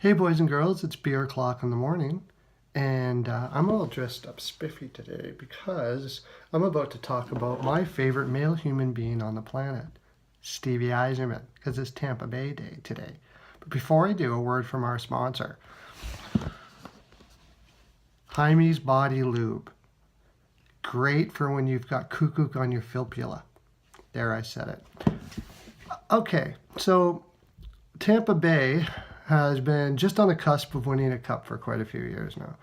Hey boys and girls, it's beer o'clock in the morning, and I'm all dressed up spiffy today because I'm about to talk about my favorite male human being on the planet, Stevie Eiserman, because it's Tampa Bay Day today. But before I do, a word from our sponsor, Jaime's Body Lube. Great for when you've got cuckoo on your fibula. There, I said it. Okay, so Tampa Bay has been just on the cusp of winning a cup for quite a few years now.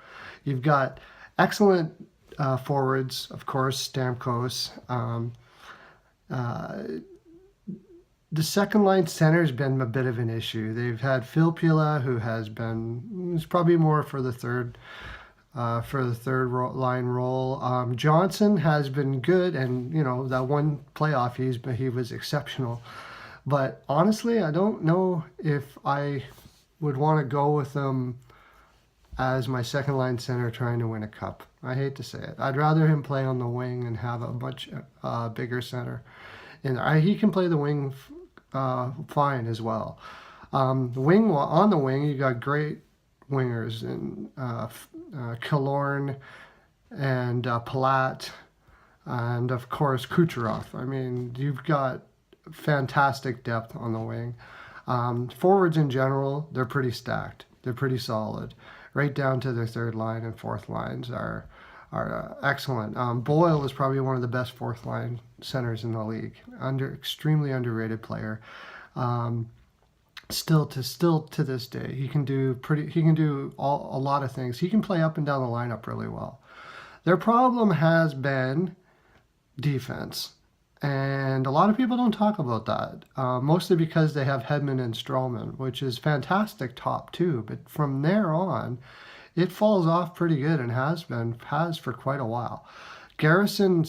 You've got excellent forwards, of course, Stamkos. Uh, the second line center has been a bit of an issue. They've had Phil Pila, who has been, it's probably more for the third line role. Johnson has been good, and that one playoff he was exceptional. But honestly, I don't know if I would want to go with him as my second line center trying to win a cup. I hate to say it. I'd rather him play on the wing and have a much bigger center. And he can play the wing fine as well. On the wing, you got great wingers in Killorn and Palat, and of course Kucherov. I mean, you've got fantastic depth on the wing. Forwards in general, they're pretty stacked. They're pretty solid. Right down to their third line and fourth lines are excellent. Boyle is probably one of the best fourth line centers in the league. Extremely underrated player. Still to this day, he can do a lot of things. He can play up and down the lineup really well. Their problem has been defense. And a lot of people don't talk about that, mostly because they have Hedman and Stroman, which is fantastic top two. But from there on, it falls off pretty good and has for quite a while. Garrison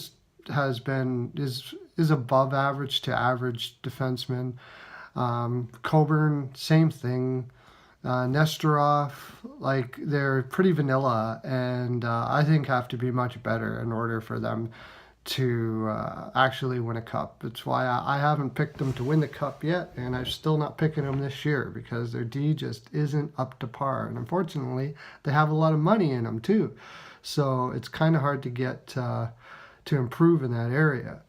is above average to average defenseman. Coburn, same thing. Nestorov, like they're pretty vanilla, and I think have to be much better in order for them to actually win a cup. It's why I haven't picked them to win the cup yet, and I'm still not picking them this year because their D just isn't up to par. And unfortunately, they have a lot of money in them too, so it's kind of hard to get to improve in that area.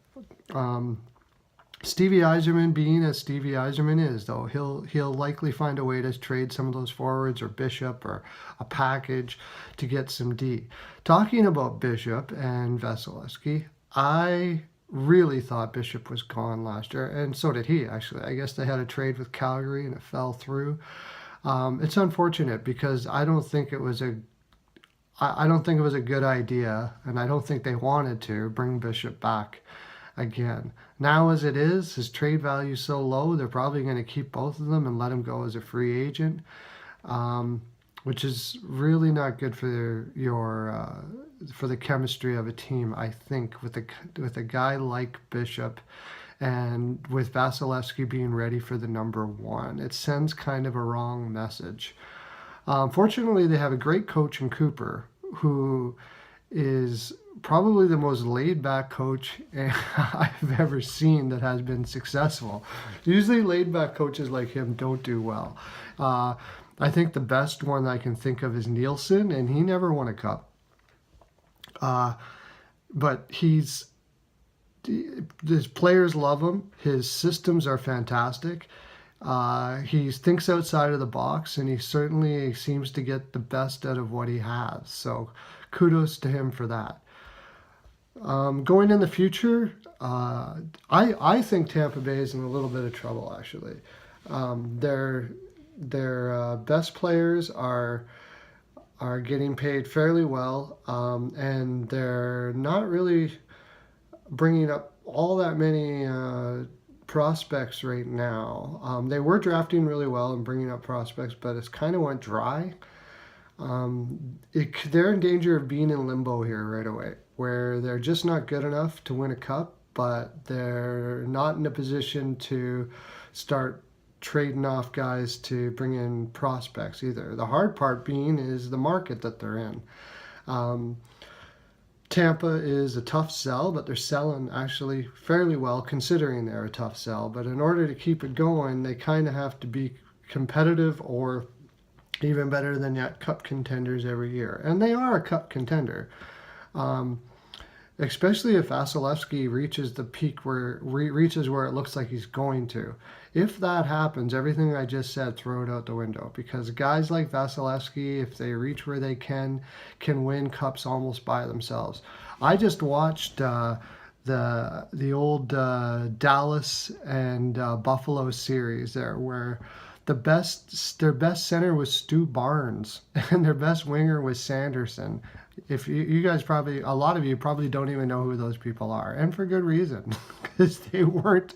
Stevie Eiserman, being as Stevie Eiserman is, though, he'll likely find a way to trade some of those forwards or Bishop or a package to get some D. Talking about Bishop and Vasilevsky, I really thought Bishop was gone last year, and so did he, actually. I guess they had a trade with Calgary and it fell through. It's unfortunate because I don't think it was a good idea, and I don't think they wanted to bring Bishop back again. Now, as it is, his trade value is so low, they're probably going to keep both of them and let him go as a free agent, which is really not good for for the chemistry of a team. I think with a guy like Bishop and with Vasilevsky being ready for the number one, it sends kind of a wrong message. Fortunately, they have a great coach in Cooper who is probably the most laid-back coach I've ever seen that has been successful. Usually laid-back coaches like him don't do well. I think the best one I can think of is Nielsen, and he never won a cup. But his players love him. His systems are fantastic. He thinks outside of the box, and he certainly seems to get the best out of what he has. So kudos to him for that. Going in the future, I think Tampa Bay is in a little bit of trouble, actually. Their best players are getting paid fairly well, and they're not really bringing up all that many prospects right now. They were drafting really well and bringing up prospects, but it's kind of went dry. They're in danger of being in limbo here right away, where they're just not good enough to win a cup, but they're not in a position to start trading off guys to bring in prospects either. The hard part being is the market that they're in. Tampa is a tough sell, but they're selling actually fairly well considering they're a tough sell. But in order to keep it going, they kind of have to be competitive or even better than yet cup contenders every year. And they are a cup contender. Um, Especially if Vasilevsky reaches the peak reaches where it looks like he's going to. If that happens, everything I just said, throw it out the window, because guys like Vasilevsky, if they reach where they can win cups almost by themselves. I just watched the old Dallas and Buffalo series there, where their best center was Stu Barnes and their best winger was Sanderson. If you guys probably, a lot of you probably don't even know who those people are, and for good reason, because they weren't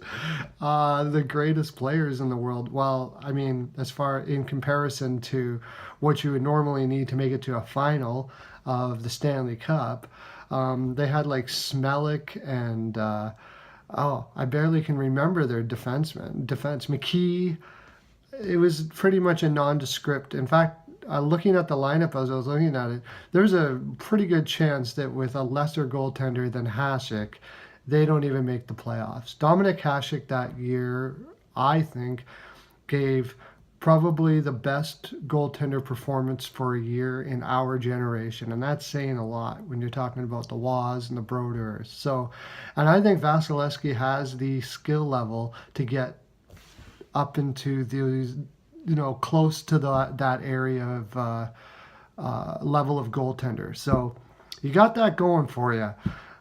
the greatest players in the world. Well, I mean, as far in comparison to what you would normally need to make it to a final of the Stanley Cup, they had like Smelik and oh, I barely can remember their defenseman. Defense McKee. It was pretty much a nondescript. In fact, looking at the lineup as I was looking at it, there's a pretty good chance that with a lesser goaltender than Hasek, they don't even make the playoffs. Dominic Hasek that year, I think, gave probably the best goaltender performance for a year in our generation. And that's saying a lot when you're talking about the Waz and the Brodeurs. So, and I think Vasilevsky has the skill level to get up into these, close to that area of level of goaltender. So you got that going for you.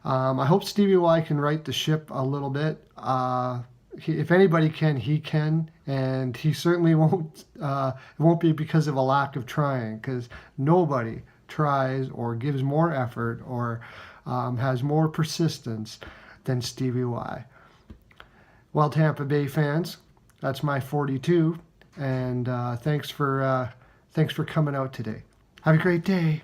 I hope Stevie Y can right the ship a little bit. If anybody can, he can, and he certainly won't. It won't be because of a lack of trying, because nobody tries or gives more effort or has more persistence than Stevie Y. Well, Tampa Bay fans, that's my 42, and thanks for coming out today. Have a great day.